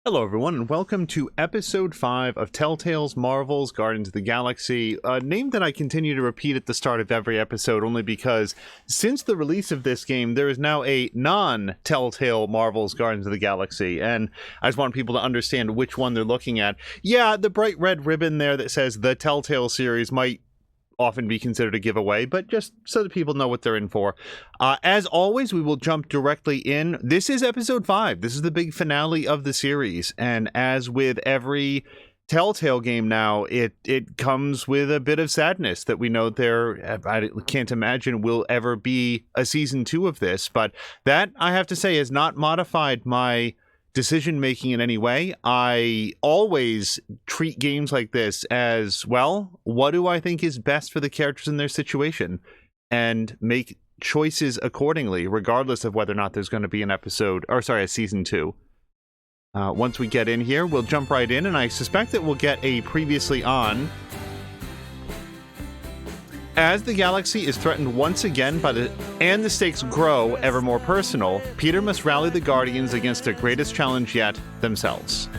Hello everyone, and welcome to Episode 5 of Telltale's Marvel's Guardians of the Galaxy, a name that I continue to repeat at the start of every episode only because since the release of this game, there is now a non-Telltale Marvel's Guardians of the Galaxy, and I just want people to understand which one they're looking at. Yeah, the bright red ribbon there that says the Telltale series might often be considered a giveaway, but just so that people know what they're in for. As always, we will jump directly in. This is episode 5. This is the big finale of the series, and as with every Telltale game now, it comes with a bit of sadness that we know I can't imagine will ever be a season 2 of this, but that, I have to say, has not modified my decision-making in any way. I always treat games like this as, well, what do I think is best for the characters in their situation? And make choices accordingly, regardless of whether or not there's going to be a season 2. Once we get in here, we'll jump right in, and I suspect that we'll get a previously on. As the galaxy is threatened once again and the stakes grow ever more personal, Peter must rally the Guardians against their greatest challenge yet, themselves.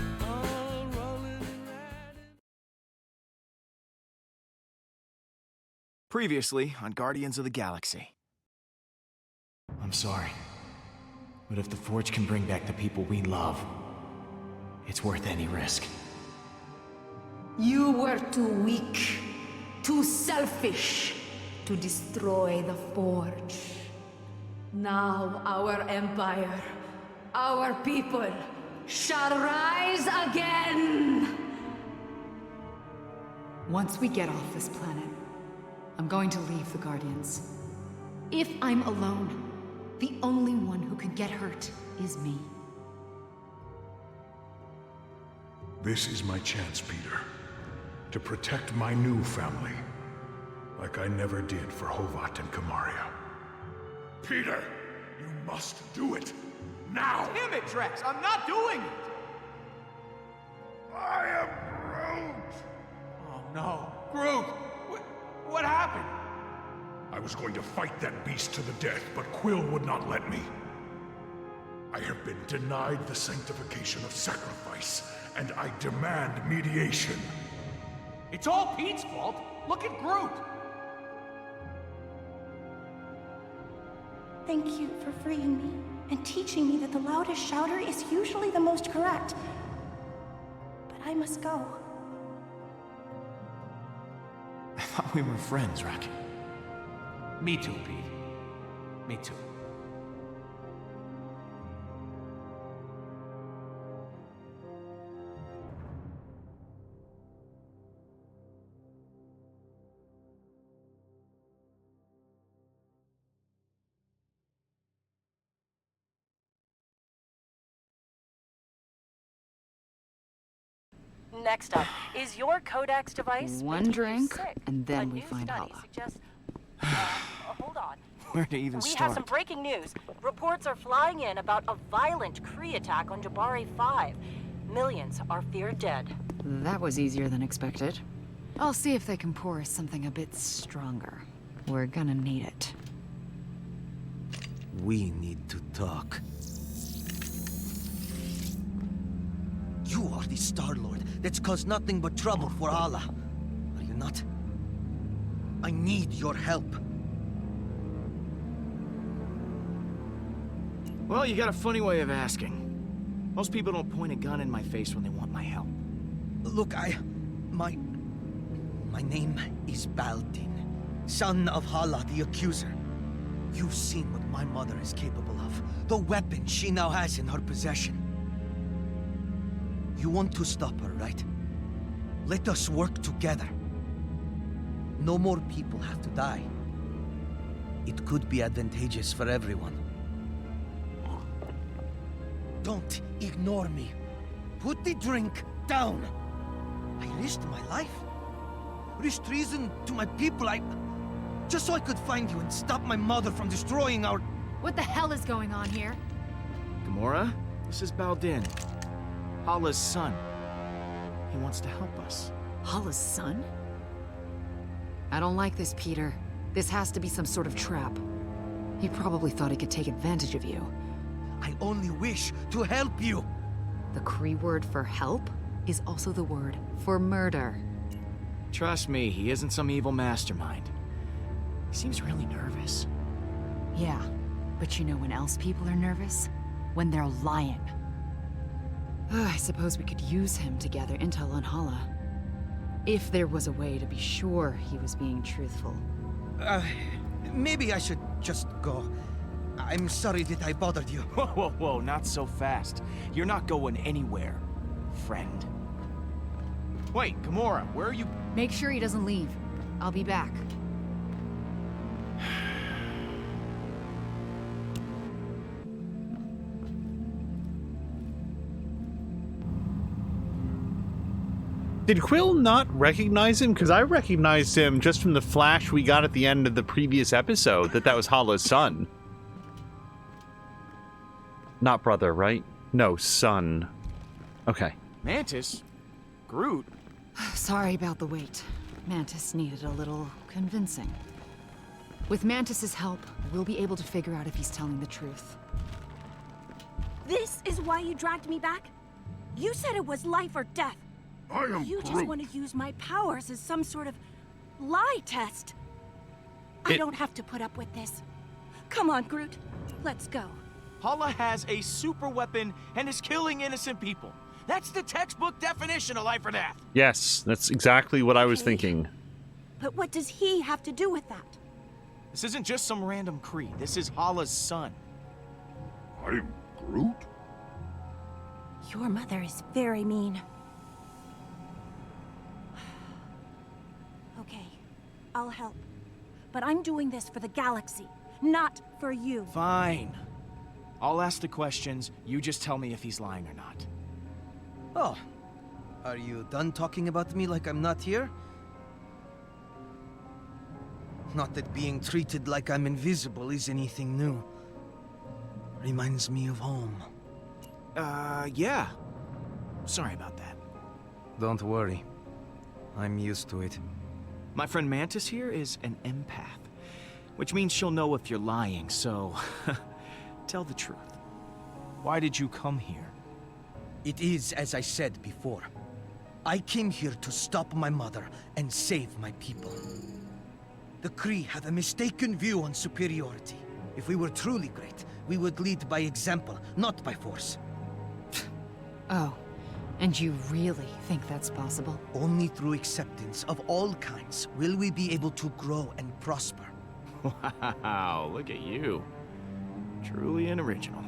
Previously on Guardians of the Galaxy. I'm sorry, but if the Forge can bring back the people we love, it's worth any risk. You were too weak, too selfish to destroy the Forge. Now our empire, our people, shall rise again! Once we get off this planet, I'm going to leave the Guardians. If I'm alone, the only one who could get hurt is me. This is my chance, Peter, to protect my new family, like I never did for Hovat and Kamaria. Peter, you must do it, now! Damn it, Drax, I'm not doing it! I am Groot! Oh no, Groot! What happened? I was going to fight that beast to the death, but Quill would not let me. I have been denied the sanctification of sacrifice, and I demand mediation. It's all Pete's fault. Look at Groot. Thank you for freeing me and teaching me that the loudest shouter is usually the most correct. But I must go. I thought we were friends, Rocket. Me too, Pete. Me too. Next up, is your Codex device One making you drink, sick? and then A we new find study Hala. suggests- hold on. Where to even We start? have some breaking news. Reports are flying in about a violent Kree attack on Jabari 5. Millions are feared dead. That was easier than expected. I'll see if they can pour us something a bit stronger. We're gonna need it. We need to talk. You are the Star-Lord that's caused nothing but trouble for Allah. Are you not? I need your help. Well, you got a funny way of asking. Most people don't point a gun in my face when they want my help. Look, my name is Baldin, son of Hala the Accuser. You've seen what my mother is capable of, the weapon she now has in her possession. You want to stop her, right? Let us work together. No more people have to die. It could be advantageous for everyone. Don't ignore me. Put the drink down. I risked my life. Risked treason to my people. Just so I could find you and stop my mother from destroying our... What the hell is going on here? Gamora, this is Baldin. Hala's son. He wants to help us. Hala's son? I don't like this, Peter. This has to be some sort of trap. He probably thought he could take advantage of you. I only wish to help you. The Cree word for help is also the word for murder. Trust me, he isn't some evil mastermind. He seems really nervous. Yeah, but you know when else people are nervous? When they're lying. I suppose we could use him to gather intel on Hala. If there was a way to be sure he was being truthful. Maybe I should just go. I'm sorry that I bothered you. Whoa, whoa, whoa, not so fast. You're not going anywhere, friend. Wait, Gamora, where are you? Make sure he doesn't leave. I'll be back. Did Quill not recognize him? Because I recognized him just from the flash we got at the end of the previous episode, that was Hala's son. Not brother, right? No, son. Okay. Mantis? Groot? Sorry about the wait. Mantis needed a little convincing. With Mantis's help, we'll be able to figure out if he's telling the truth. This is why you dragged me back? You said it was life or death. I am You just Groot. want to use my powers as some sort of lie test. I don't have to put up with this. Come on, Groot. Let's go. Hala has a super weapon and is killing innocent people. That's the textbook definition of life or death. Yes, that's exactly what I was Okay. thinking. But what does he have to do with that? This isn't just some random Kree. This is Hala's son. I'm Groot? Your mother is very mean. Okay, I'll help. But I'm doing this for the galaxy, not for you. Fine. I'll ask the questions. You just tell me if he's lying or not. Oh, are you done talking about me like I'm not here? Not that being treated like I'm invisible is anything new. Reminds me of home. Yeah. Sorry about that. Don't worry. I'm used to it. My friend Mantis here is an empath, which means she'll know if you're lying, so tell the truth. Why did you come here? It is as I said before. I came here to stop my mother and save my people. The Kree have a mistaken view on superiority. If we were truly great, we would lead by example, not by force. Oh, and you really think that's possible? Only through acceptance of all kinds will we be able to grow and prosper. Wow, look at you. Truly an original.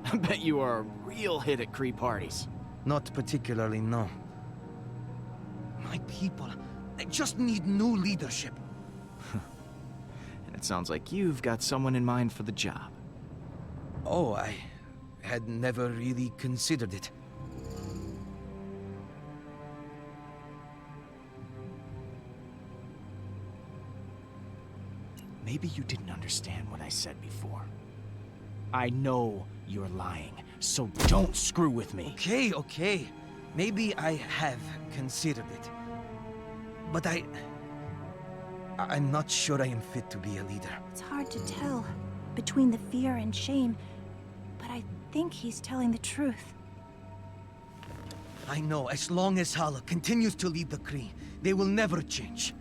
I bet you are a real hit at Kree parties. Not particularly, no. My people, they just need new leadership. And it sounds like you've got someone in mind for the job. Oh, I had never really considered it. Maybe you didn't understand what I said before. I know you're lying, so don't screw with me. Okay. Maybe I have considered it. But I'm not sure I am fit to be a leader. It's hard to tell between the fear and shame, but I think he's telling the truth. I know as long as Hala continues to lead the Kree, they will never change.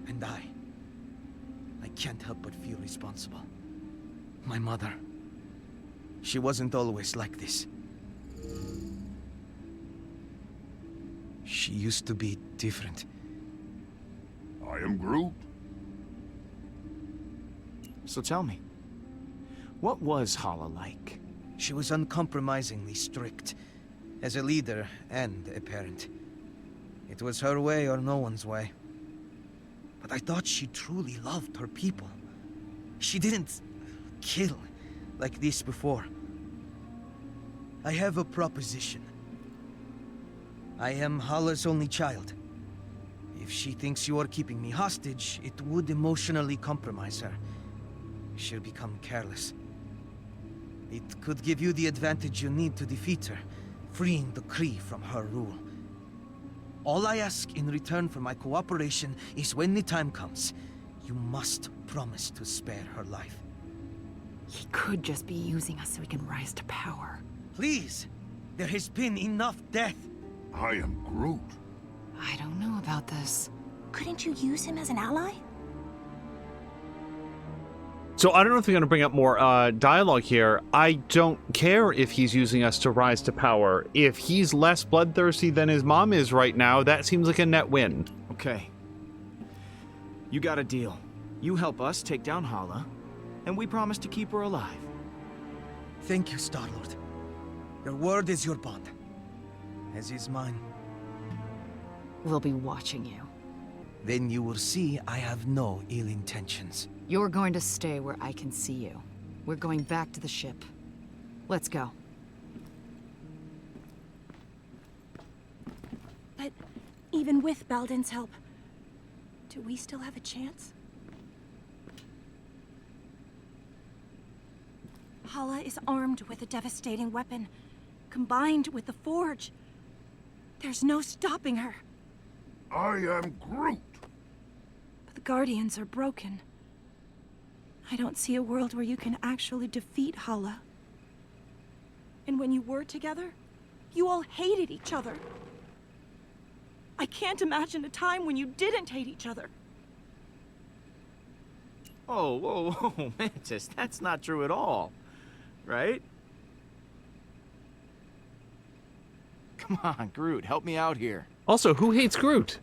And I can't help but feel responsible. My mother, she wasn't always like this. She used to be different. I am Groot. So tell me, what was Hala like? She was uncompromisingly strict, as a leader and a parent. It was her way or no one's way. But I thought she truly loved her people. She didn't kill like this before. I have a proposition. I am Hala's only child. If she thinks you are keeping me hostage, it would emotionally compromise her. She'll become careless. It could give you the advantage you need to defeat her, freeing the Kree from her rule. All I ask in return for my cooperation is when the time comes, you must promise to spare her life. He could just be using us so he can rise to power. Please, There has been enough death. I am Groot. I don't know about this. Couldn't you use him as an ally? So I don't know if you're going to bring up more dialogue here. I don't care if he's using us to rise to power. If he's less bloodthirsty than his mom is right now, that seems like a net win. Okay. You got a deal. You help us take down Hala, and we promise to keep her alive. Thank you, Star-Lord. Your word is your bond. As is mine. We'll be watching you. Then you will see I have no ill intentions. You're going to stay where I can see you. We're going back to the ship. Let's go. But even with Balden's help, do we still have a chance? Hala is armed with a devastating weapon, combined with the Forge. There's no stopping her. I am Groot. But the Guardians are broken. I don't see a world where you can actually defeat Hala. And when you were together, you all hated each other. I can't imagine a time when you didn't hate each other. Oh, whoa, whoa, Mantis, that's not true at all. Right? Come on, Groot, help me out here. Also, who hates Groot?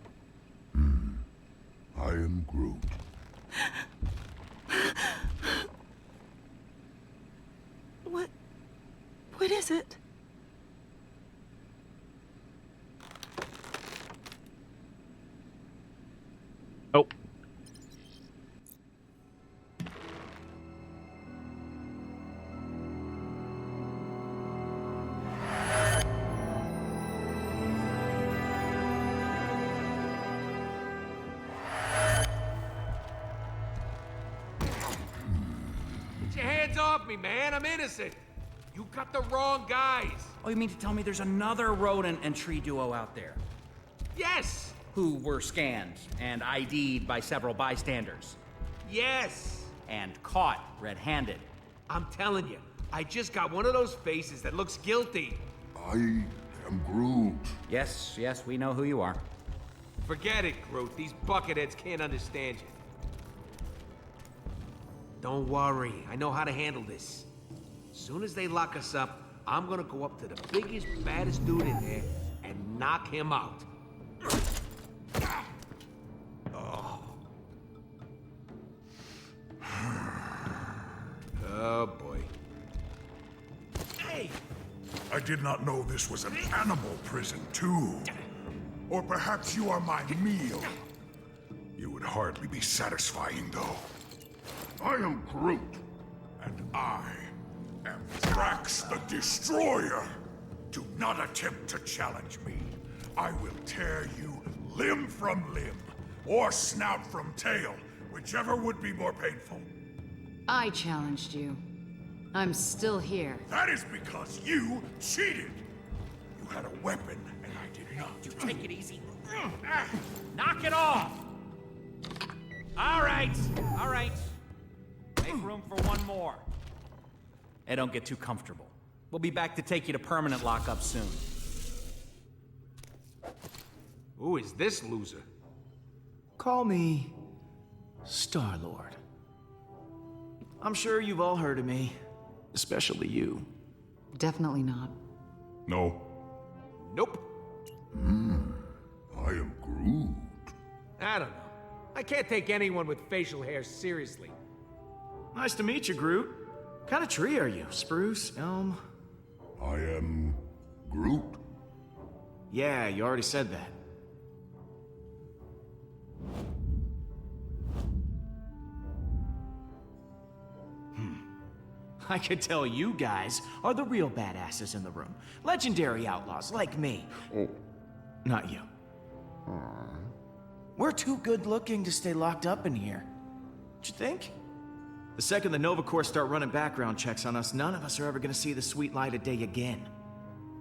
I am Groot. What is it? Oh. Get your hands off me, man. I'm innocent. You got the wrong guys. Oh, you mean to tell me there's another rodent and tree duo out there? Yes. Who were scanned and ID'd by several bystanders? Yes. And caught red-handed? I'm telling you, I just got one of those faces that looks guilty. I am Groot. Yes, we know who you are. Forget it, Groot. These bucketheads can't understand you. Don't worry. I know how to handle this. As soon as they lock us up, I'm gonna go up to the biggest, baddest dude in there and knock him out. Oh. Oh, boy. Hey! I did not know this was an animal prison, too. Or perhaps you are my meal. You would hardly be satisfying, though. I am Groot, and I am Drax the Destroyer. Do not attempt to challenge me. I will tear you limb from limb, or snout from tail, whichever would be more painful. I challenged you. I'm still here. That is because you cheated. You had a weapon, and I did not. You take it easy. Knock it off! All right. Make room for one more. And don't get too comfortable. We'll be back to take you to permanent lockup soon. Who is this loser? Call me Star-Lord. I'm sure you've all heard of me, especially you. Definitely not. No. Nope. I am Groot. I don't know. I can't take anyone with facial hair seriously. Nice to meet you, Groot. What kind of tree are you? Spruce? Elm? I am Groot. Yeah, you already said that. I could tell you guys are the real badasses in the room. Legendary outlaws like me. Oh. Not you. We're too good looking to stay locked up in here. Don't you think? The second the Nova Corps start running background checks on us, none of us are ever gonna see the sweet light of day again.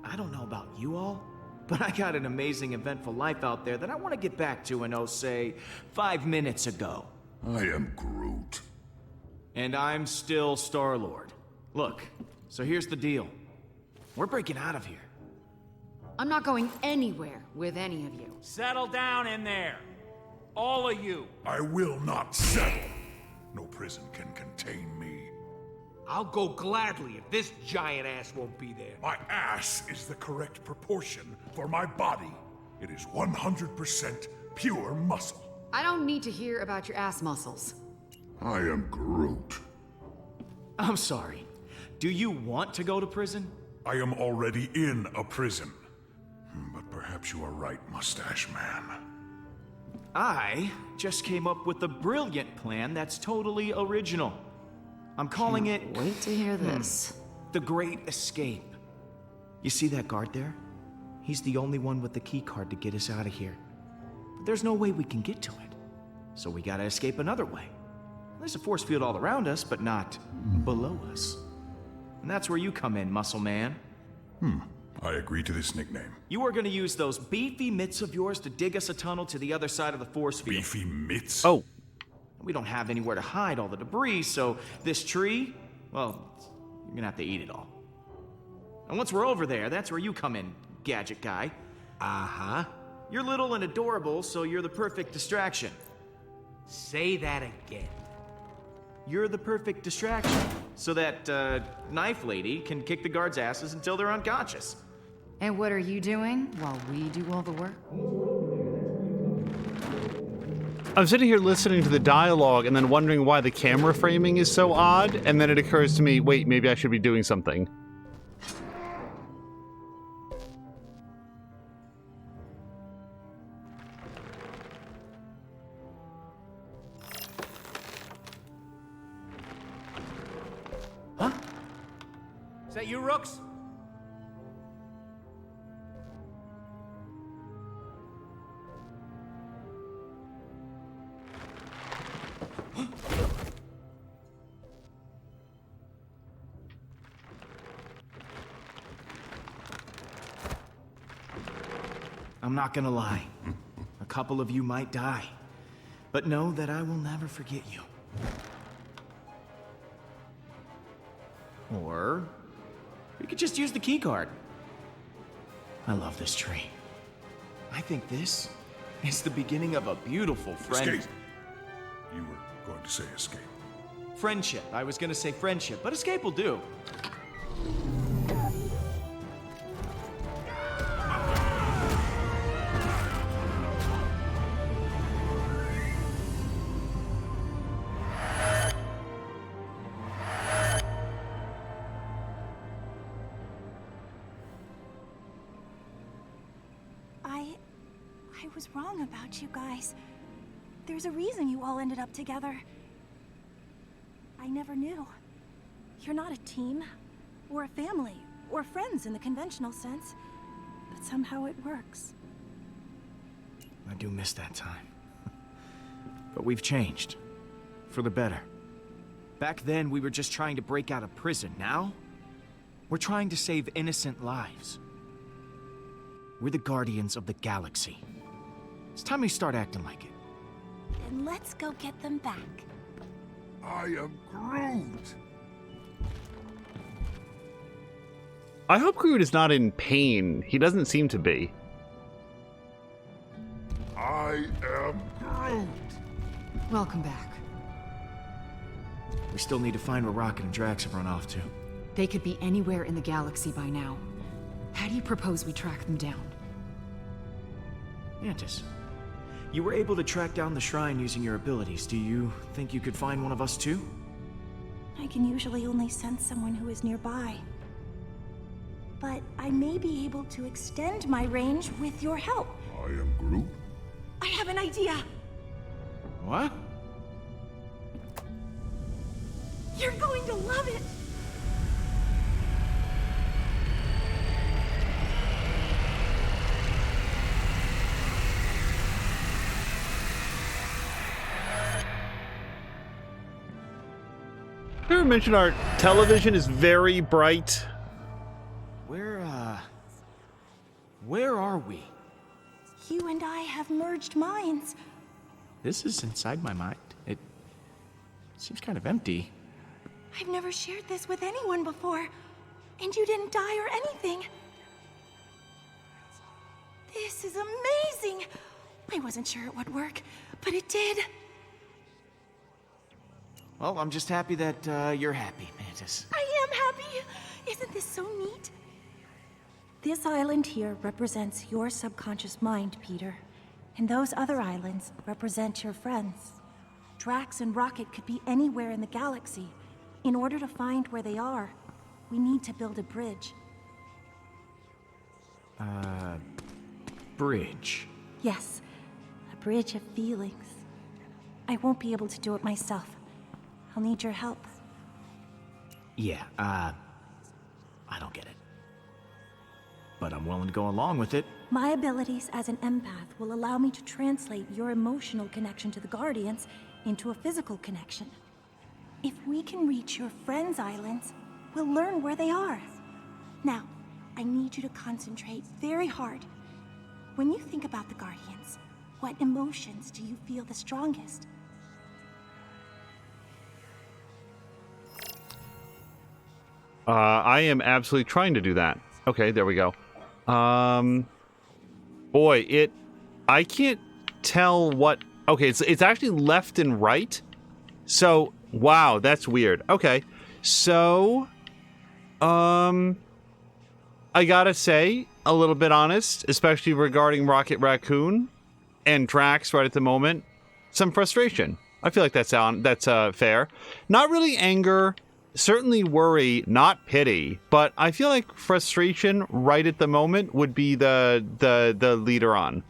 I don't know about you all, but I got an amazing, eventful life out there that I want to get back to in, say, 5 minutes ago. I am Groot. And I'm still Star-Lord. Look, so here's the deal. We're breaking out of here. I'm not going anywhere with any of you. Settle down in there. All of you. I will not settle. No prison can contain me. I'll go gladly if this giant ass won't be there. My ass is the correct proportion for my body. It is 100% pure muscle. I don't need to hear about your ass muscles. I am Groot. I'm sorry. Do you want to go to prison? I am already in a prison. But perhaps you are right, Mustache Man. I just came up with a brilliant plan that's totally original. I'm calling it... Wait to hear this. The Great Escape. You see that guard there? He's the only one with the key card to get us out of here. But there's no way we can get to it. So we gotta escape another way. There's a force field all around us, but not below us. And that's where you come in, Muscle Man. I agree to this nickname. You are gonna use those beefy mitts of yours to dig us a tunnel to the other side of the force field. Beefy mitts? Oh, We don't have anywhere to hide all the debris, so this tree, well, you're gonna have to eat it all. And once we're over there, that's where you come in, gadget guy. Uh-huh. You're little and adorable, so you're the perfect distraction. Say that again. You're the perfect distraction, so that, knife lady can kick the guards' asses until they're unconscious. And what are you doing while we do all the work? I'm sitting here listening to the dialogue and then wondering why the camera framing is so odd, and then it occurs to me, wait, maybe I should be doing something. Huh? Is that you, Rooks? I'm not gonna lie. A couple of you might die. But know that I will never forget you. Or we could just use the key card. I love this tree. I think this is the beginning of a beautiful Escape. You were going to say escape. friendship. I was gonna say friendship, but escape will do. I was wrong about you guys. There's a reason you all ended up together. I never knew. You're not a team, or a family, or friends in the conventional sense, but somehow it works. I do miss that time. But we've changed. For the better. Back then, we were just trying to break out of prison. Now, we're trying to save innocent lives. We're the Guardians of the Galaxy. It's time we start acting like it. Then let's go get them back. I am Groot. I hope Groot is not in pain. He doesn't seem to be. I am Groot. Welcome back. We still need to find where Rocket and Drax have run off to. They could be anywhere in the galaxy by now. How do you propose we track them down? Mantis, you were able to track down the shrine using your abilities. Do you think you could find one of us too? I can usually only sense someone who is nearby. But I may be able to extend my range with your help. I am Groot. I have an idea! What? You're going to love it! Did I ever mention our television is very bright? Where are we? You and I have merged minds. This is inside my mind. It seems kind of empty. I've never shared this with anyone before, and you didn't die or anything. This is amazing! I wasn't sure it would work, but it did. Well, I'm just happy that you're happy, Mantis. I am happy! Isn't this so neat? This island here represents your subconscious mind, Peter. And those other islands represent your friends. Drax and Rocket could be anywhere in the galaxy. In order to find where they are, we need to build a bridge. Bridge. Yes, a bridge of feelings. I won't be able to do it myself. I'll need your help. Yeah, I don't get it. But I'm willing to go along with it. My abilities as an empath will allow me to translate your emotional connection to the Guardians into a physical connection. If we can reach your friends' islands, we'll learn where they are. Now, I need you to concentrate very hard. When you think about the Guardians, what emotions do you feel the strongest? I am absolutely trying to do that. Okay, there we go. Boy, I can't tell what... Okay, it's actually left and right. So, wow, that's weird. Okay, so... I gotta say, a little bit honest, especially regarding Rocket Raccoon and Drax right at the moment, some frustration. I feel like that's fair. Not really anger, certainly worry, not pity, but I feel like frustration right at the moment would be the leader on.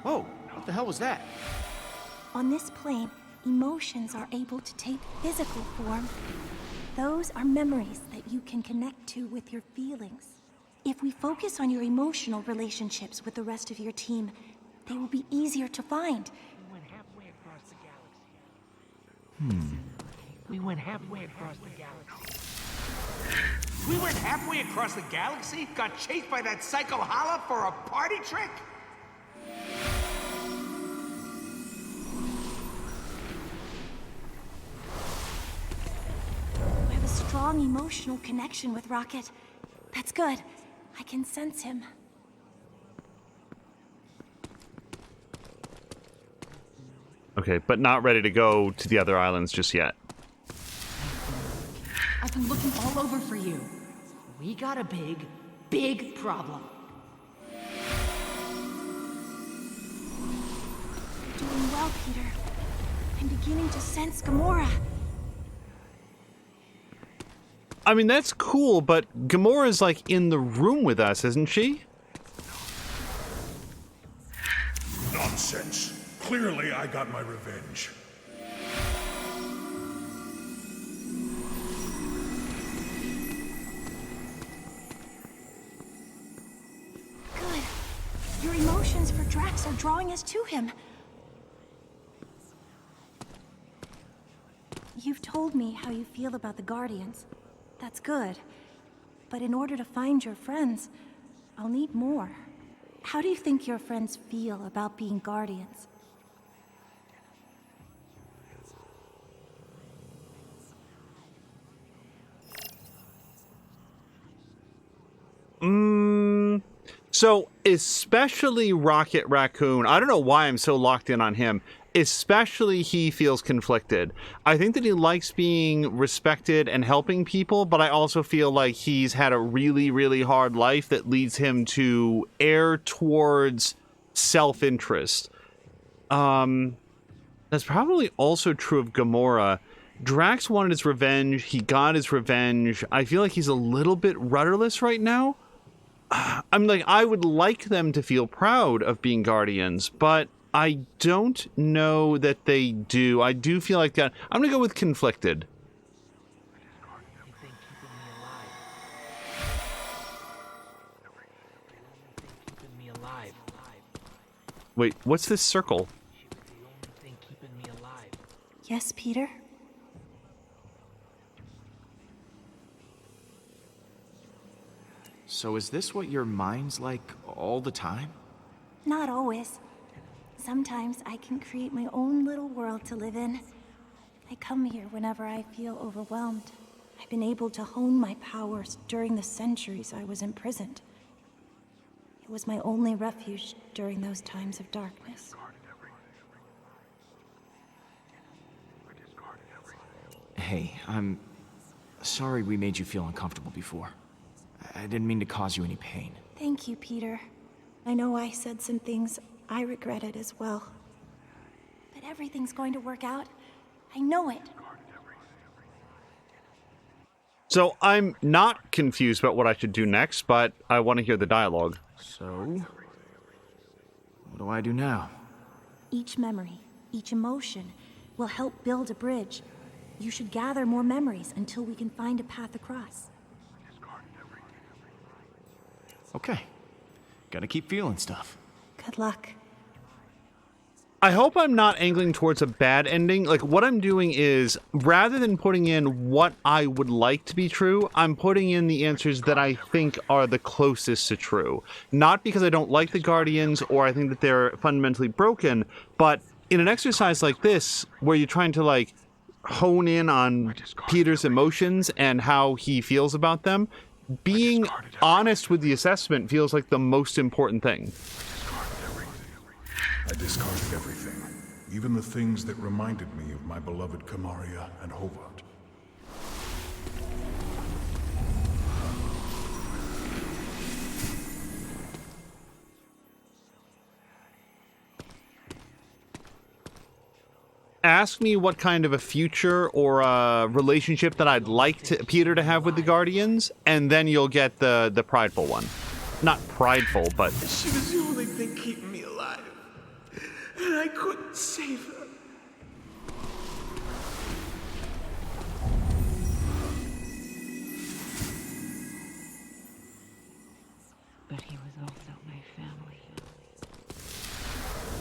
Whoa, what the hell was that? On this plane, emotions are able to take physical form. Those are memories that you can connect to with your feelings. If we focus on your emotional relationships with the rest of your team, they will be easier to find. We went halfway across the galaxy. We went halfway across the galaxy. We went halfway across the galaxy? Got chased by that psycho Hala for a party trick? I have a strong emotional connection with Rocket. That's good. I can sense him. Okay, but not ready to go to the other islands just yet. I've been looking all over for you. We got a big problem. Doing well, Peter. I'm beginning to sense Gamora. I mean, that's cool, but Gamora's like in the room with us, isn't she? Nonsense. Clearly, I got my revenge. Good. Your emotions for Drax are drawing us to him. You've told me how you feel about the Guardians. That's good. But in order to find your friends, I'll need more. How do you think your friends feel about being Guardians? So, especially Rocket Raccoon, I don't know why I'm so locked in on him. Especially he feels conflicted. I think that he likes being respected and helping people, but I also feel like he's had a really, really hard life that leads him to err towards self-interest. That's probably also true of Gamora. Drax wanted his revenge. He got his revenge. I feel like he's a little bit rudderless right now. I'm like, I would like them to feel proud of being Guardians, but I don't know that they do. I do feel like that. I'm gonna go with conflicted. Keeping me alive. Wait, what's this circle? She was the only thing keeping me alive. Yes, Peter? So is this what your mind's like all the time? Not always. Sometimes I can create my own little world to live in. I come here whenever I feel overwhelmed. I've been able to hone my powers during the centuries I was imprisoned. It was my only refuge during those times of darkness. Hey, I'm sorry we made you feel uncomfortable before. I didn't mean to cause you any pain. Thank you, Peter. I know I said some things I regretted as well. But everything's going to work out. I know it. So I'm not confused about what I should do next, but I want to hear the dialogue. So, what do I do now? Each memory, each emotion, will help build a bridge. You should gather more memories until we can find a path across. Okay. Gotta keep feeling stuff. Good luck. I hope I'm not angling towards a bad ending. Like, what I'm doing is, rather than putting in what I would like to be true, I'm putting in the answers that I think are the closest to true. Not because I don't like the Guardians or I think that they're fundamentally broken, but in an exercise like this, where you're trying to, like, hone in on Peter's emotions and how he feels about them, being honest with the assessment feels like the most important thing. I discarded everything, even the things that reminded me of my beloved Kamaria and Hovat. Ask me what kind of a future or a relationship that I'd like Peter to have with the Guardians, and then you'll get the prideful one. Not prideful, but... She was the only thing keeping me alive. And I couldn't save her. But he was also my family.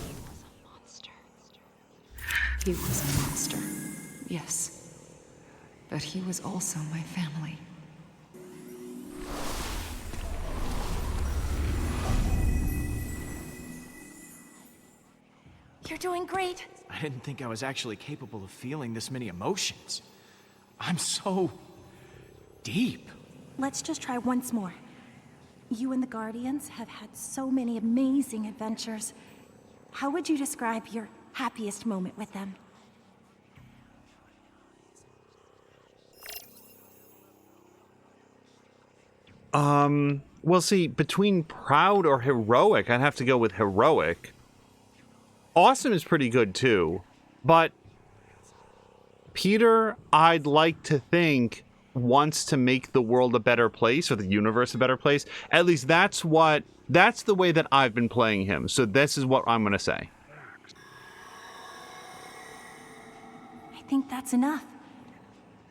He was a monster. He was a monster, yes. But he was also my family. You're doing great. I didn't think I was actually capable of feeling this many emotions. I'm so... deep. Let's just try once more. You and the Guardians have had so many amazing adventures. How would you describe your happiest moment with them? Well, see, between proud or heroic, I'd have to go with heroic. Awesome is pretty good, too. But Peter, I'd like to think, wants to make the world a better place, or the universe a better place. At least that's the way that I've been playing him. So this is what I'm going to say. I think that's enough.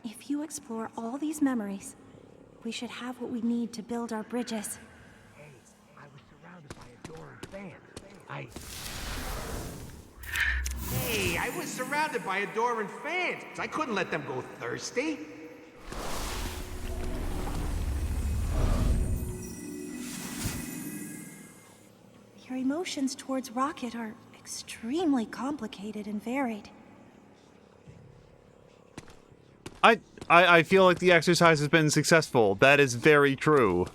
If you explore all these memories, we should have what we need to build our bridges. Hey, I was surrounded by adoring fans. Hey, I was surrounded by adoring fans. I couldn't let them go thirsty. Your emotions towards Rocket are extremely complicated and varied. I feel like the exercise has been successful. That is very true.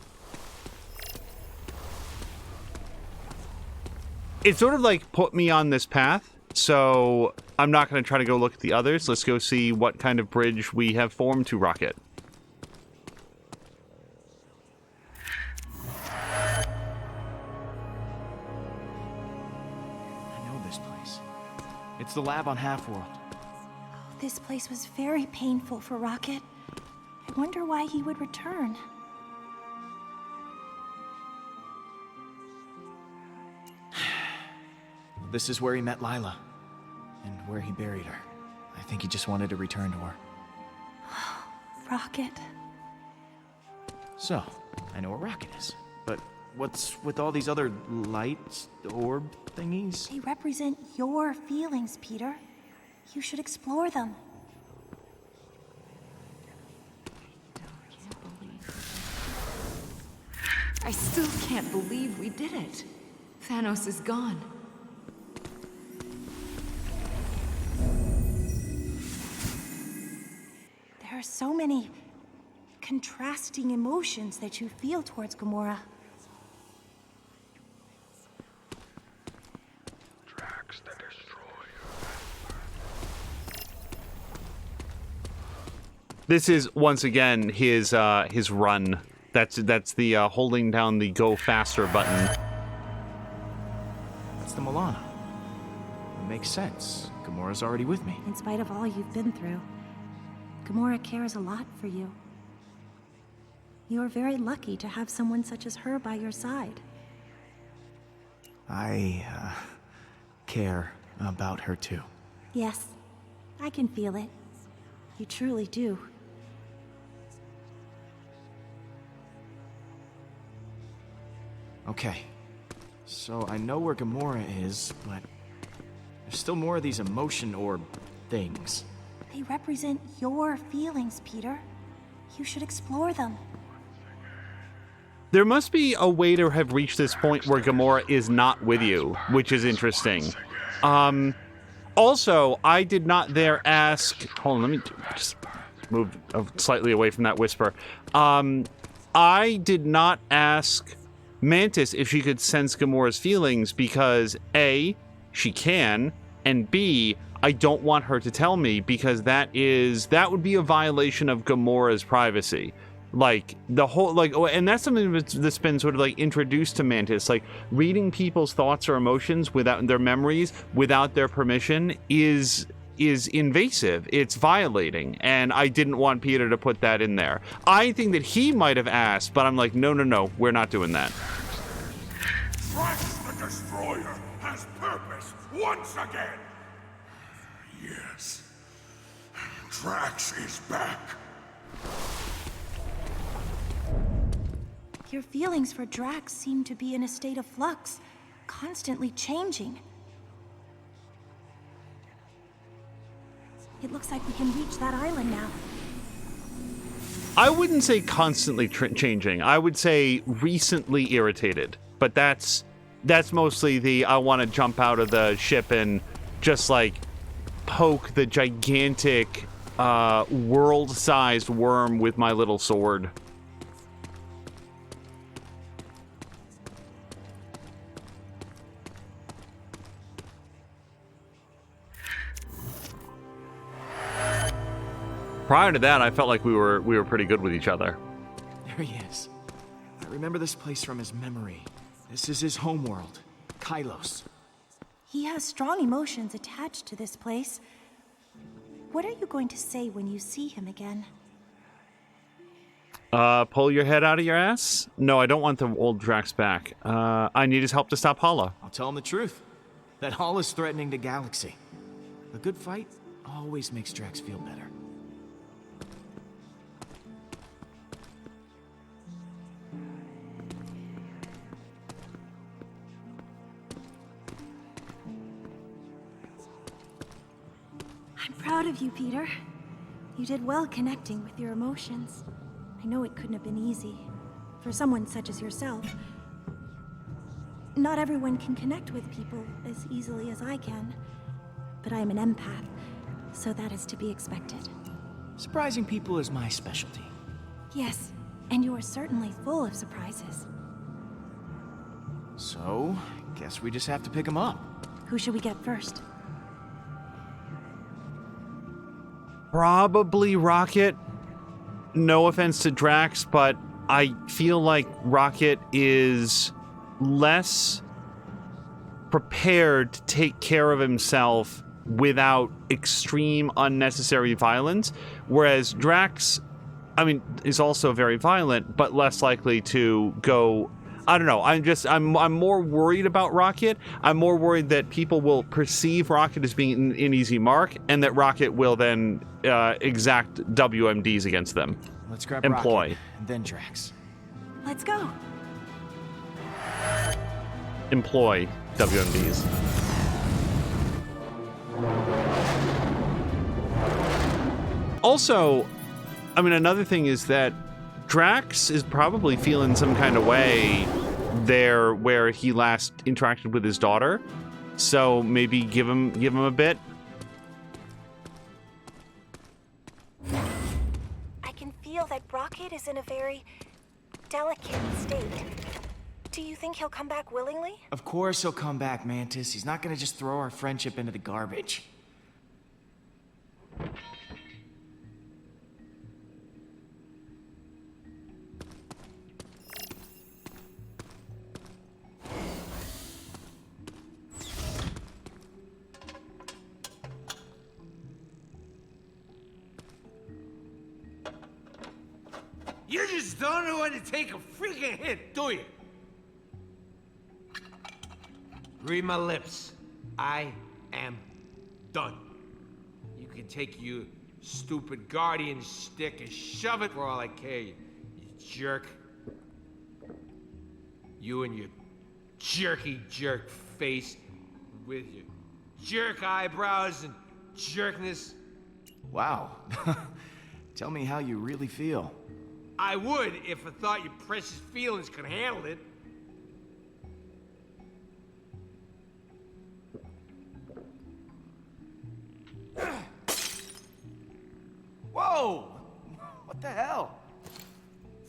It sort of like put me on this path, so I'm not going to try to go look at the others. Let's go see what kind of bridge we have formed to Rocket. I know this place. It's the lab on Half-World. This place was very painful for Rocket. I wonder why he would return. This is where he met Lila, and where he buried her. I think he just wanted to return to her. Rocket. So, I know where Rocket is. But what's with all these other light orb thingies? They represent your feelings, Peter. You should explore them. I still can't believe we did it. Thanos is gone. There are so many contrasting emotions that you feel towards Gamora. This is once again his run. That's the holding down the go faster button. That's the Milano. It makes sense. Gamora's already with me. In spite of all you've been through, Gamora cares a lot for you. You're very lucky to have someone such as her by your side. I, care about her too. Yes, I can feel it. You truly do. Okay. So I know where Gamora is, but there's still more of these emotion orb things. They represent your feelings, Peter. You should explore them. There must be a way to have reached this point where Gamora is not with you, which is interesting. Also, I did not there ask... Hold on, let me just move slightly away from that whisper. I did not ask Mantis if she could sense Gamora's feelings because A, she can, and B, I don't want her to tell me because that would be a violation of Gamora's privacy. Like, the whole, like, and that's something that's been sort of, like, introduced to Mantis. Like, reading people's thoughts or emotions without their memories, without their permission, is invasive. It's violating. And I didn't want Peter to put that in there. I think that he might have asked, but I'm like, no, we're not doing that. Drax the Destroyer has purpose once again! Yes. Drax is back. Your feelings for Drax seem to be in a state of flux, constantly changing. It looks like we can reach that island now. I wouldn't say constantly changing. I would say recently irritated. But that's mostly the I want to jump out of the ship and just like poke the gigantic world-sized worm with my little sword. Prior to that, I felt like we were pretty good with each other. There he is. I remember this place from his memory. This is his homeworld, Kylos. He has strong emotions attached to this place. What are you going to say when you see him again? Pull your head out of your ass? No, I don't want the old Drax back. I need his help to stop Hala. I'll tell him the truth. That Hall is threatening the galaxy. A good fight always makes Drax feel better. I'm proud of you, Peter. You did well connecting with your emotions. I know it couldn't have been easy. For someone such as yourself. Not everyone can connect with people as easily as I can. But I am an empath, so that is to be expected. Surprising people is my specialty. Yes, and you are certainly full of surprises. So, guess we just have to pick him up. Who should we get first? Probably Rocket. No offense to Drax, but I feel like Rocket is less prepared to take care of himself without extreme unnecessary violence, whereas Drax, I mean, is also very violent, but less likely to go. I don't know. I'm more worried about Rocket. I'm more worried that people will perceive Rocket as being an easy mark, and that Rocket will then exact WMDs against them. Let's grab Employ. Rocket, and then Drax. Let's go. Employ WMDs. Also, I mean, another thing is that Drax is probably feeling some kind of way there where he last interacted with his daughter. So maybe give him a bit. I can feel that Rocket is in a very delicate state. Do you think he'll come back willingly? Of course he'll come back, Mantis. He's not gonna just throw our friendship into the garbage. You just don't know when to take a freaking hit, do you? Read my lips. I am done. You can take your stupid guardian stick and shove it for all I care, you jerk. You and your jerky jerk face with your jerk eyebrows and jerkness. Wow. Tell me how you really feel. I would if I thought your precious feelings could handle it. Whoa! What the hell?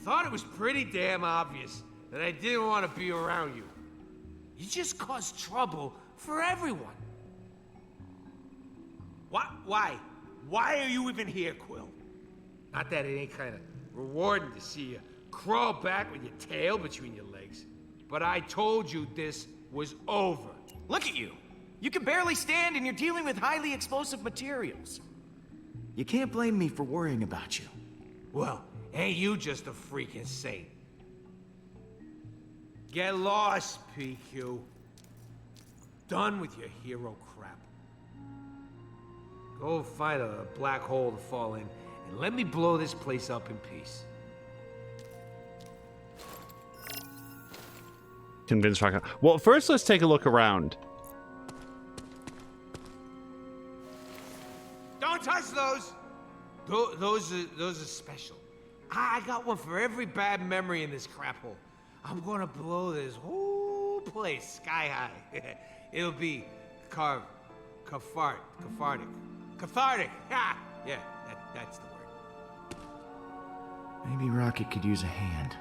Thought it was pretty damn obvious that I didn't want to be around you. You just cause trouble for everyone. Why? Why are you even here, Quill? Not that it ain't kind of rewarding to see you crawl back with your tail between your legs. But I told you this was over. Look at you! You can barely stand and you're dealing with highly explosive materials. You can't blame me for worrying about you. Well, ain't you just a freaking saint? Get lost, PQ. Done with your hero crap. Go find a black hole to fall in, and let me blow this place up in peace. Convince Rocket. Well, first let's take a look around. Don't touch those! Those are special. I got one for every bad memory in this crap hole. I'm gonna blow this whole place sky high. It'll be cathartic. Ha! Yeah, that's the word. Maybe Rocket could use a hand.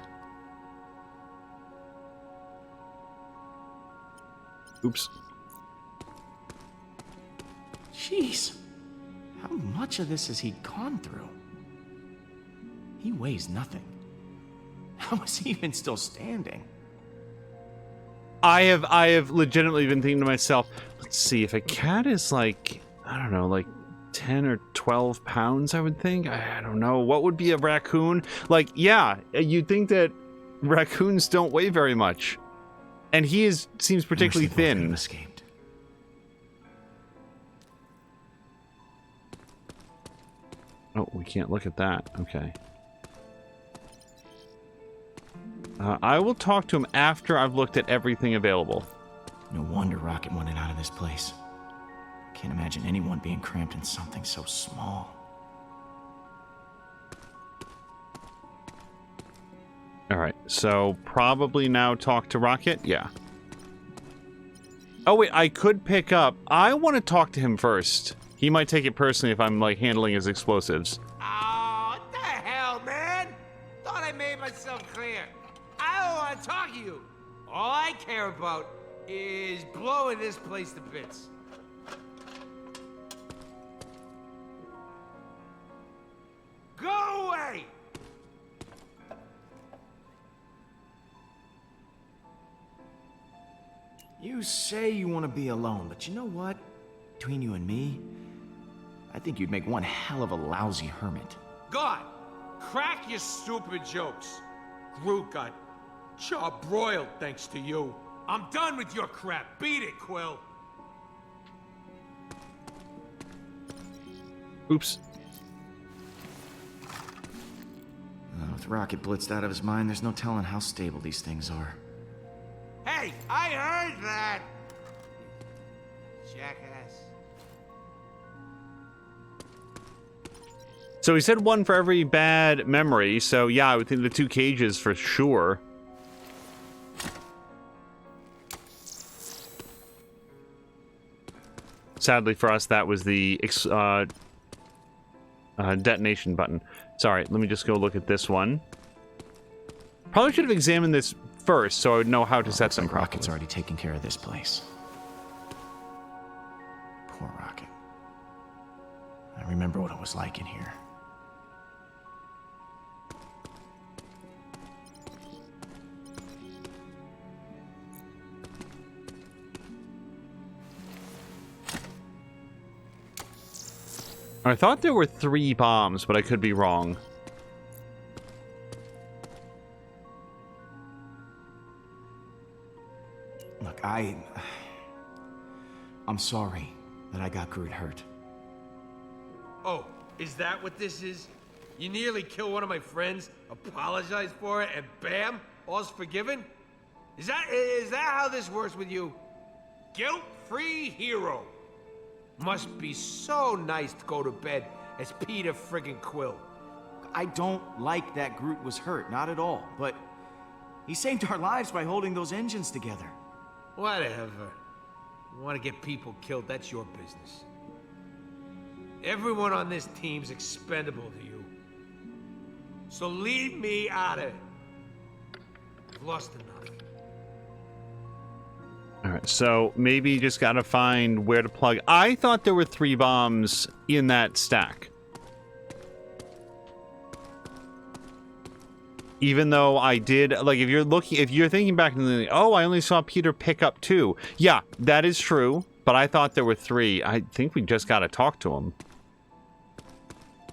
Oops. Jeez. How much of this has he gone through? He weighs nothing. How is he even still standing? I have legitimately been thinking to myself, let's see, if a cat is like, I don't know, like 10 or 12 pounds, I would think. I don't know. What would be a raccoon? Like, yeah, you'd think that raccoons don't weigh very much. And he seems particularly thin. Escaped. Oh, we can't look at that. Okay. I will talk to him after I've looked at everything available. No wonder Rocket wanted out of this place. Can't imagine anyone being cramped in something so small. Alright, so probably now talk to Rocket? Yeah. Oh wait, I could pick up... I want to talk to him first. He might take it personally if I'm, like, handling his explosives. Oh, what the hell, man? Thought I made myself clear. I don't want to talk to you. All I care about is blowing this place to bits. Go away! You say you want to be alone, but you know what? Between you and me, I think you'd make one hell of a lousy hermit. God, crack your stupid jokes. Groot got charbroiled thanks to you. I'm done with your crap. Beat it, Quill. Oops. With Rocket blitzed out of his mind, there's no telling how stable these things are. Hey, I heard that! Jackass. So he said one for every bad memory, so yeah, I would think the 2 cages for sure. Sadly for us, that was the detonation button. Sorry, let me just go look at this one. Probably should have examined this first, so I would know how to set them properly. Rocket's already taken care of this place. Poor Rocket. I remember what it was like in here. I thought there were 3 bombs, but I could be wrong. I'm sorry that I got Groot hurt. Oh, is that what this is? You nearly kill one of my friends, apologize for it, and bam, all's forgiven? Is that how this works with you? Guilt-free hero. Must be so nice to go to bed as Peter friggin' Quill. I don't like that Groot was hurt, not at all, but he saved our lives by holding those engines together. Whatever. You want to get people killed, that's your business. Everyone on this team's expendable to you. So leave me out of it. I've lost enough. Alright, so maybe you just gotta find where to plug. I thought there were 3 bombs in that stack. Even though I did, like, if you're thinking back to the, oh, I only saw Peter pick up 2. Yeah, that is true, but I thought there were 3. I think we just gotta talk to him.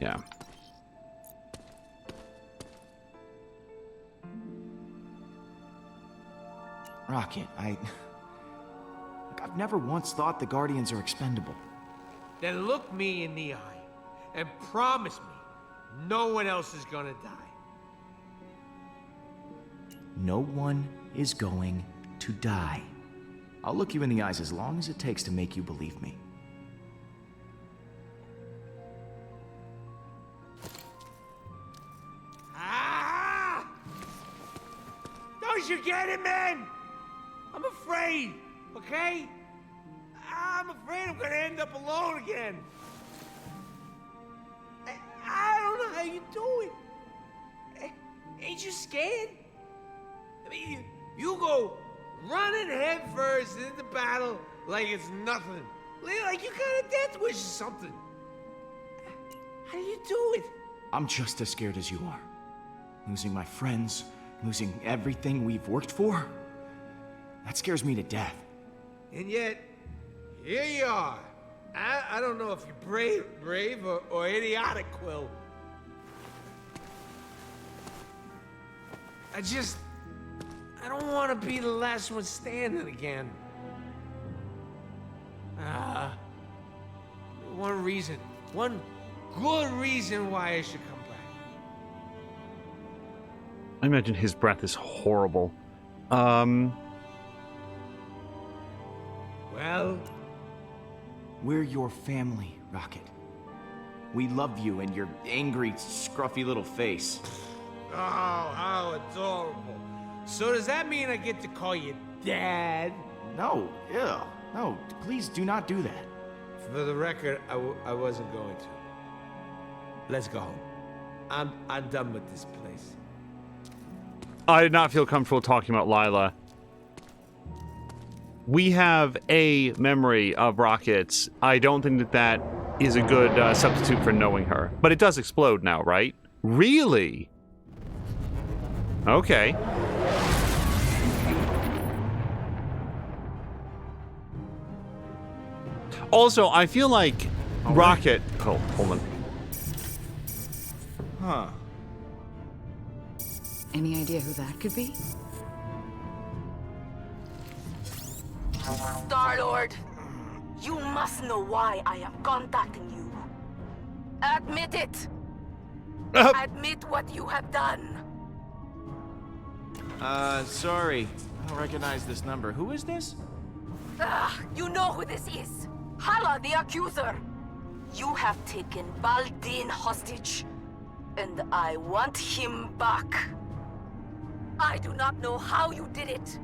Yeah. Rocket, I've never once thought the Guardians are expendable. Then look me in the eye and promise me no one else is gonna die. No one is going to die. I'll look you in the eyes as long as it takes to make you believe me. Ah! Don't you get it, man? I'm afraid, okay? I'm afraid I'm gonna end up alone again. I don't know how you do it. Ain't you scared? I mean, you go running head first into battle like it's nothing. Like you got a death wish or something. How do you do it? I'm just as scared as you are. Losing my friends, losing everything we've worked for. That scares me to death. And yet, here you are. I don't know if you're brave or idiotic, Quill. I don't want to be the last one standing again. One good reason why I should come back. I imagine his breath is horrible. Well, we're your family, Rocket. We love you and your angry, scruffy little face. oh, how adorable. So does that mean I get to call you Dad? No, no, please do not do that. For the record, I wasn't going to. Let's go home. I'm done with this place. I did not feel comfortable talking about Lila. We have a memory of Rocket's. I don't think that is a good substitute for knowing her. But it does explode now, right? Really? Okay. Also, I feel like Rocket... Oh, hold on. Huh. Any idea who that could be? Star-Lord, you must know why I am contacting you. Admit it. Admit what you have done. Sorry. I don't recognize this number. Who is this? You know who this is. Hala, the accuser. You have taken Baldin hostage, and I want him back. I do not know how you did it,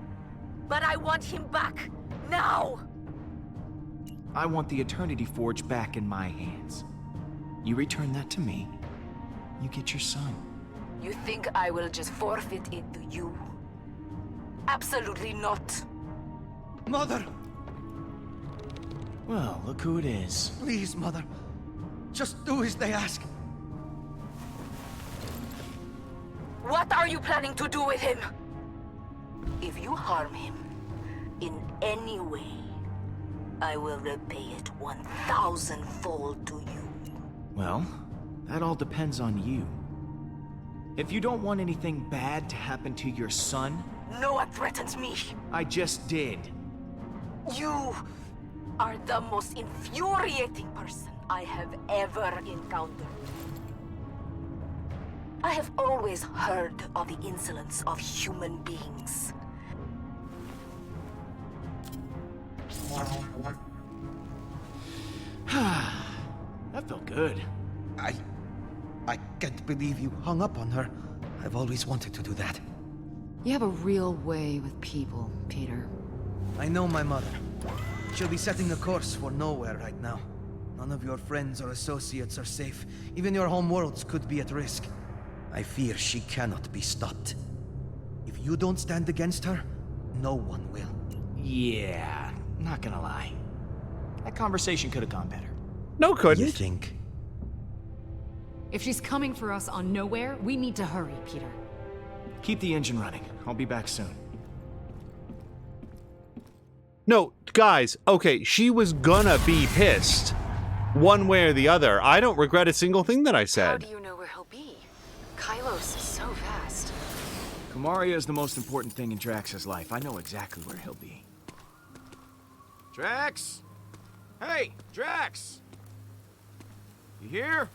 but I want him back now. I want the Eternity Forge back in my hands. You return that to me, you get your son. You think I will just forfeit it to you? Absolutely not. Mother! Well, look who it is. Please, Mother. Just do as they ask. What are you planning to do with him? If you harm him in any way, I will repay it 1,000-fold to you. Well, that all depends on you. If you don't want anything bad to happen to your son... No one threatens me. I just did. You are the most infuriating person I have ever encountered. I have always heard of the insolence of human beings. That felt good. I can't believe you hung up on her. I've always wanted to do that. You have a real way with people, Peter. I know my mother. She'll be setting a course for nowhere right now. None of your friends or associates are safe. Even your home worlds could be at risk. I fear she cannot be stopped. If you don't stand against her, no one will. Yeah, not gonna lie. That conversation could have gone better. No, couldn't. You think? If she's coming for us on Nowhere, we need to hurry, Peter. Keep the engine running. I'll be back soon. No, guys, okay, she was gonna be pissed. One way or the other. I don't regret a single thing that I How said. do you know where he'll be? Kylos is so vast. Kamaria is the most important thing in Drax's life. I know exactly where he'll be. Drax! Hey, Drax! You here?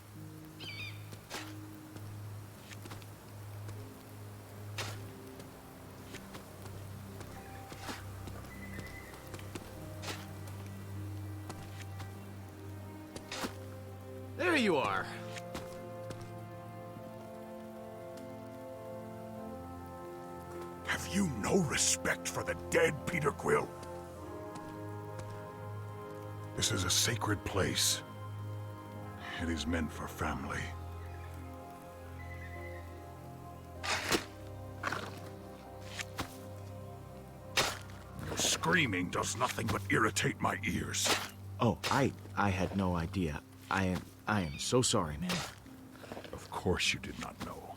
There you are. Have you no respect for the dead, Peter Quill? This is a sacred place. It is meant for family. Your screaming does nothing but irritate my ears. Oh, I had no idea. I am so sorry, man. Of course you did not know.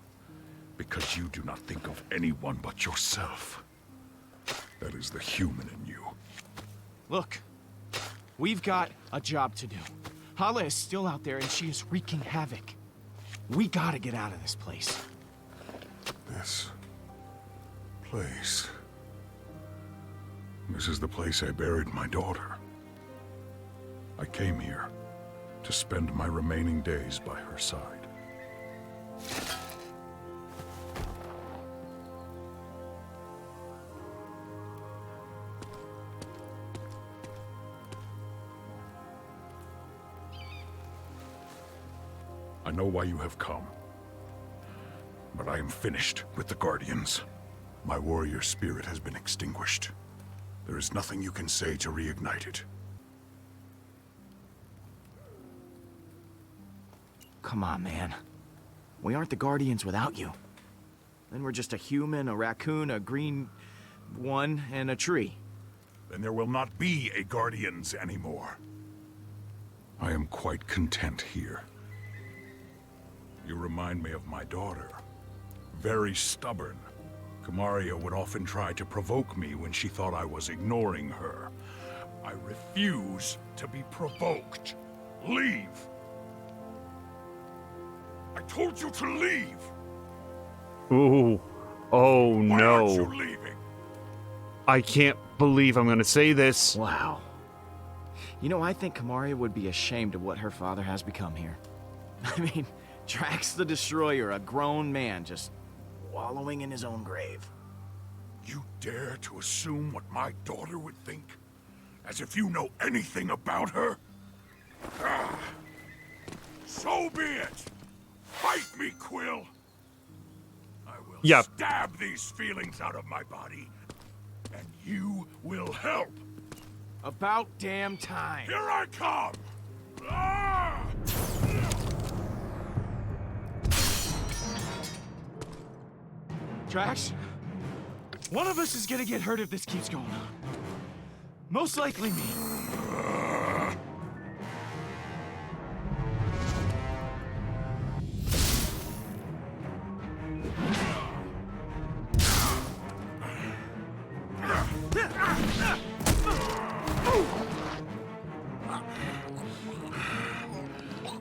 Because you do not think of anyone but yourself. That is the human in you. Look, we've got a job to do. Hala is still out there and she is wreaking havoc. We gotta get out of this place. This place. This is the place I buried my daughter. I came here to spend my remaining days by her side. I know why you have come, but I am finished with the Guardians. My warrior spirit has been extinguished. There is nothing you can say to reignite it. Come on, man. We aren't the Guardians without you. Then we're just a human, a raccoon, a green one, and a tree. Then there will not be a Guardians anymore. I am quite content here. You remind me of my daughter. Very stubborn. Kamaria would often try to provoke me when she thought I was ignoring her. I refuse to be provoked. Leave! I told you to leave! Ooh. Oh, Why no. aren't you leaving? I can't believe I'm gonna say this. Wow. You know, I think Kamaria would be ashamed of what her father has become here. I mean, Drax the Destroyer, a grown man just wallowing in his own grave. You dare to assume what my daughter would think? As if you know anything about her? Ah. So be it! Fight me, Quill! I will stab these feelings out of my body, and you will help! About damn time. Here I come! Ah! Drax, one of us is gonna get hurt if this keeps going on. Most likely me.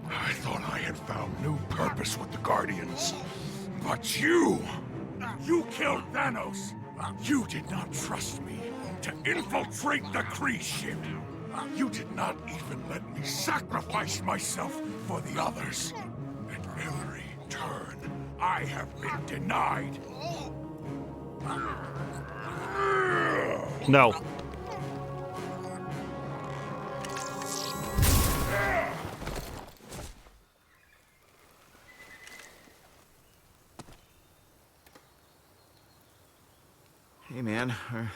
I thought I had found new purpose with the Guardians. But you killed Thanos. You did not trust me. to infiltrate the Kree ship. You did not even let me sacrifice myself for the others. At every turn, I have been denied. No. Hey, man. Are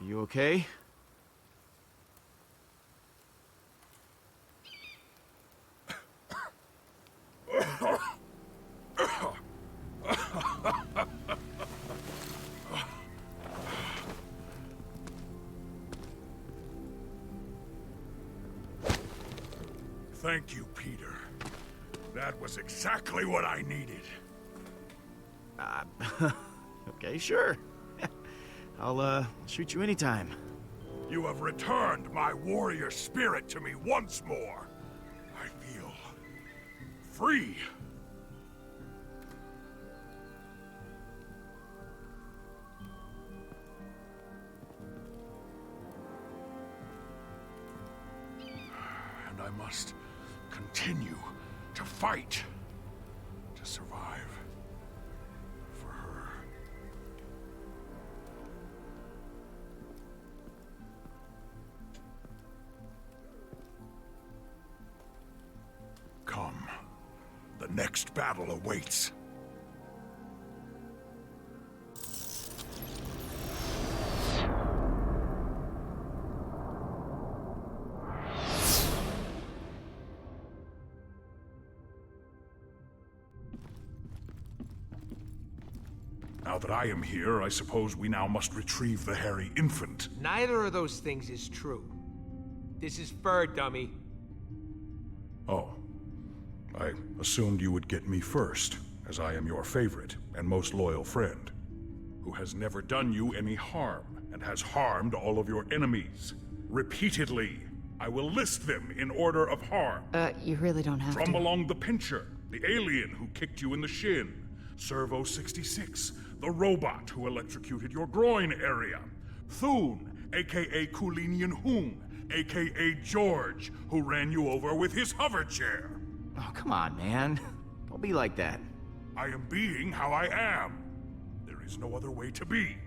you okay? Thank you, Peter. That was exactly what I needed. Okay, sure. I'll shoot you anytime. You have returned my warrior spirit to me once more. I feel free. And I must continue to fight, to survive for her. Come. The next battle awaits. Now that I am here, I suppose we now must retrieve the hairy infant. Neither of those things is true. This is fur, dummy. Oh. I assumed you would get me first, as I am your favorite and most loyal friend, who has never done you any harm and has harmed all of your enemies. Repeatedly. I will list them in order of harm. You really don't have From to. along the Pincher, the alien who kicked you in the shin. Servo 66, the robot who electrocuted your groin area. Thune, aka Kulinian Hoon, aka George, who ran you over with his hover chair. Oh, come on, man. Don't be like that. I am being how I am. There is no other way to be.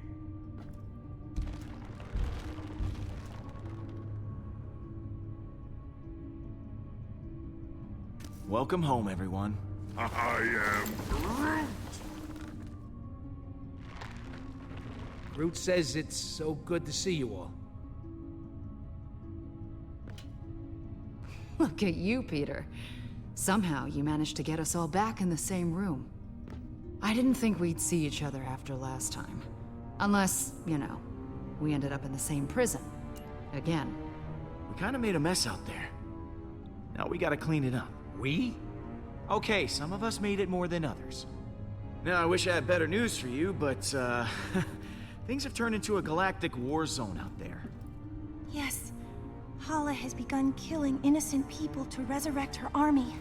Welcome home, everyone. I am Groot. Groot says it's so good to see you all. Look at you, Peter. Somehow you managed to get us all back in the same room. I didn't think we'd see each other after last time. Unless, you know, we ended up in the same prison. Again. We kind of made a mess out there. Now we gotta clean it up. We? Okay, some of us made it more than others. Now, I wish I had better news for you, but, things have turned into a galactic war zone out there. Yes. Hala has begun killing innocent people to resurrect her army.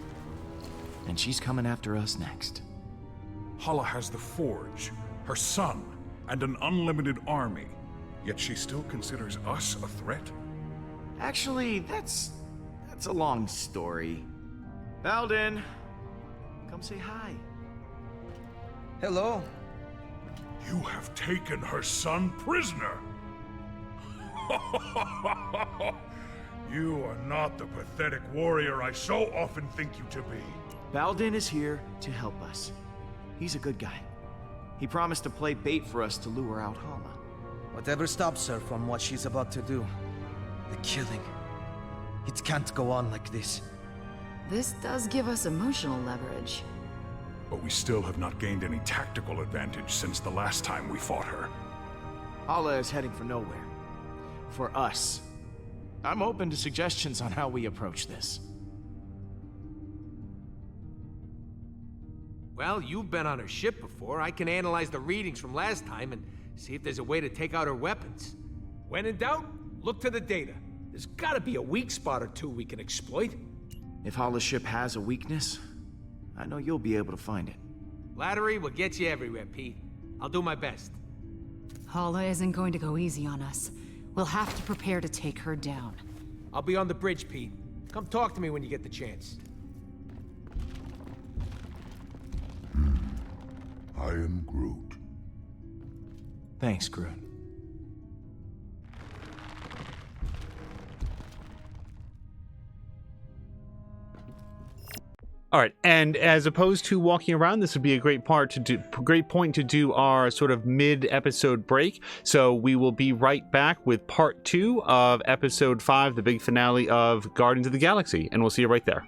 And she's coming after us next. Hala has the Forge, her son, and an unlimited army. Yet she still considers us a threat? Actually, that's a long story. Baldin, come say hi. Hello. You have taken her son prisoner! You are not the pathetic warrior I so often think you to be. Baldin is here to help us. He's a good guy. He promised to play bait for us to lure out Hala. Whatever stops her from what she's about to do. The killing. It can't go on like this. This does give us emotional leverage. But we still have not gained any tactical advantage since the last time we fought her. Hala is heading for nowhere. For us. I'm open to suggestions on how we approach this. Well, you've been on her ship before. I can analyze the readings from last time and see if there's a way to take out her weapons. When in doubt, look to the data. There's gotta be a weak spot or two we can exploit. If Hala's ship has a weakness, I know you'll be able to find it. Flattery will get you everywhere, Pete. I'll do my best. Hala isn't going to go easy on us. We'll have to prepare to take her down. I'll be on the bridge, Pete. Come talk to me when you get the chance. I am Groot. Thanks, Groot. All right, and as opposed to walking around, this would be a great point to do our sort of mid-episode break. So we will be right back with part 2 of episode 5, the big finale of Guardians of the Galaxy, and we'll see you right there.